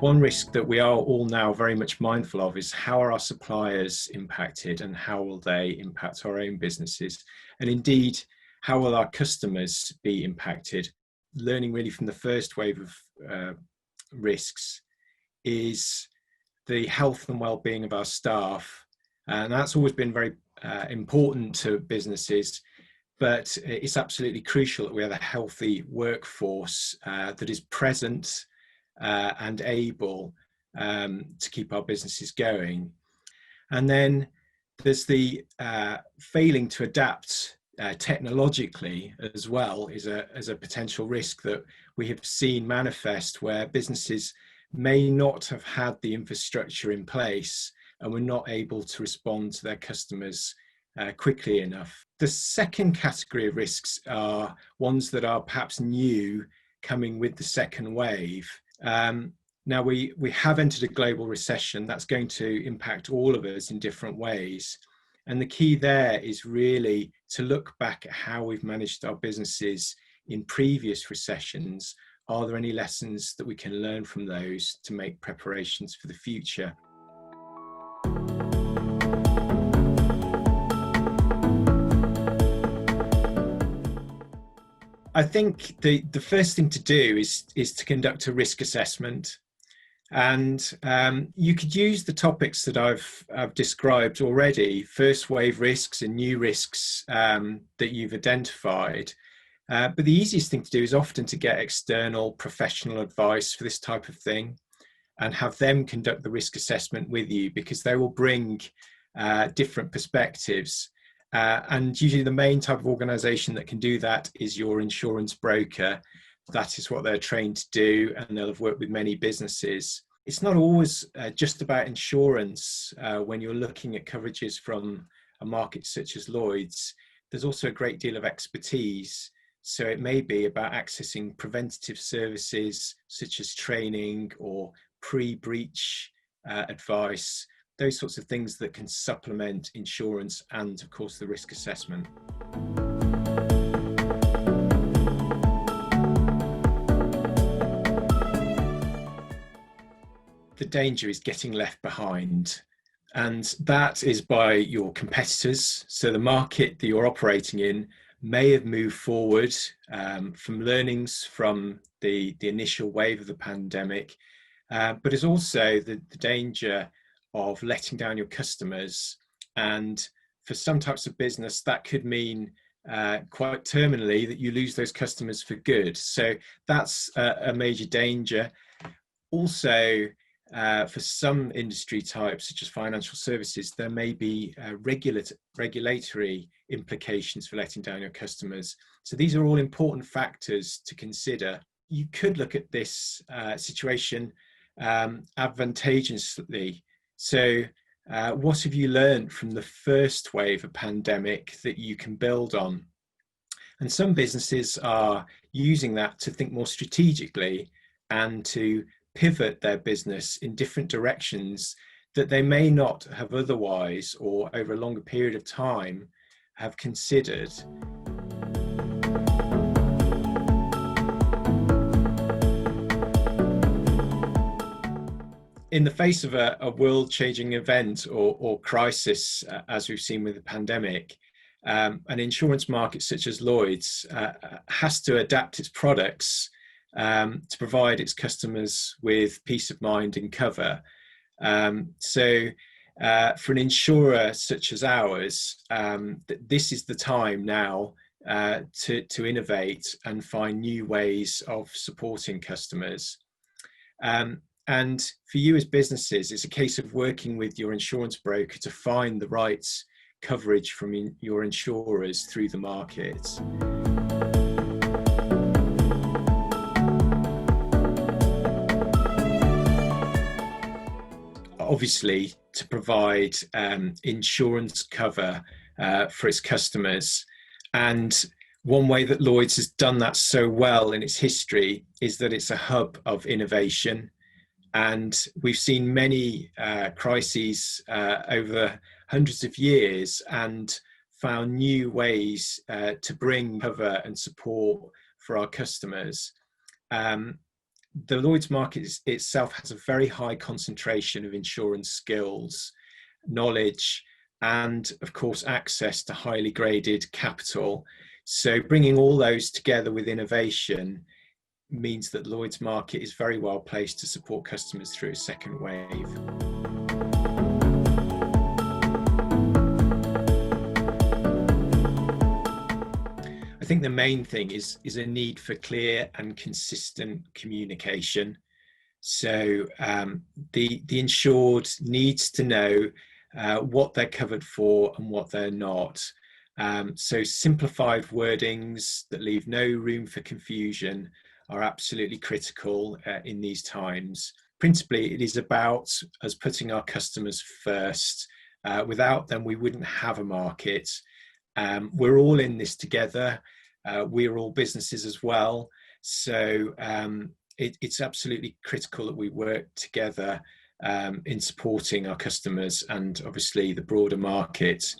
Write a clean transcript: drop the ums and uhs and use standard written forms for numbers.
One risk that we are all now very much mindful of is how are our suppliers impacted and how will they impact our own businesses? And indeed, how will our customers be impacted? Learning really from the first wave of risks is the health and well-being of our staff. And that's always been very important to businesses, but it's absolutely crucial that we have a healthy workforce that is present and able to keep our businesses going. And then there's the failing to adapt technologically as well as a potential risk that we have seen manifest, where businesses may not have had the infrastructure in place and were not able to respond to their customers quickly enough. The second category of risks are ones that are perhaps new, coming with the second wave. Now we have entered a global recession that's going to impact all of us in different ways. And the key there is really to look back at how we've managed our businesses in previous recessions. Are there any lessons that we can learn from those to make preparations for the future? I think the first thing to do is to conduct a risk assessment. And you could use the topics that I've described already, first wave risks and new risks that you've identified. But the easiest thing to do is often to get external professional advice for this type of thing and have them conduct the risk assessment with you, because they will bring different perspectives. And usually the main type of organisation that can do that is your insurance broker. That is what they're trained to do, and they'll have worked with many businesses. It's not always just about insurance when you're looking at coverages from a market such as Lloyd's. There's also a great deal of expertise. So it may be about accessing preventative services such as training or pre-breach advice, those sorts of things that can supplement insurance and, of course, the risk assessment. The danger is getting left behind, and that is by your competitors. So the market that you're operating in may have moved forward from learnings from the initial wave of the pandemic, but is also the danger of letting down your customers. And for some types of business, that could mean quite terminally that you lose those customers for good. So that's a major danger. Also, for some industry types, such as financial services, there may be regulatory implications for letting down your customers. So these are all important factors to consider. You could look at this situation advantageously. So what have you learned from the first wave of pandemic that you can build on? And some businesses are using that to think more strategically and to pivot their business in different directions that they may not have otherwise, or over a longer period of time, have considered. In the face of a world-changing event or crisis, as we've seen with the pandemic, an insurance market such as Lloyd's has to adapt its products to provide its customers with peace of mind and cover. So for an insurer such as ours, this is the time now to innovate and find new ways of supporting customers. And for you as businesses, it's a case of working with your insurance broker to find the right coverage from your insurers through the market. Obviously, to provide insurance cover for its customers. And one way that Lloyd's has done that so well in its history is that it's a hub of innovation. And we've seen many crises over hundreds of years and found new ways to bring cover and support for our customers. the Lloyd's market itself has a very high concentration of insurance skills, knowledge, and of course access to highly graded capital. So bringing all those together with innovation means that Lloyd's market is very well placed to support customers through a second wave. I think the main thing is a need for clear and consistent communication. So the insured needs to know what they're covered for and what they're not. So simplified wordings that leave no room for confusion are absolutely critical in these times. Principally, it is about us putting our customers first. Without them, we wouldn't have a market. We're all in this together. We're all businesses as well. So it's absolutely critical that we work together in supporting our customers and obviously the broader market.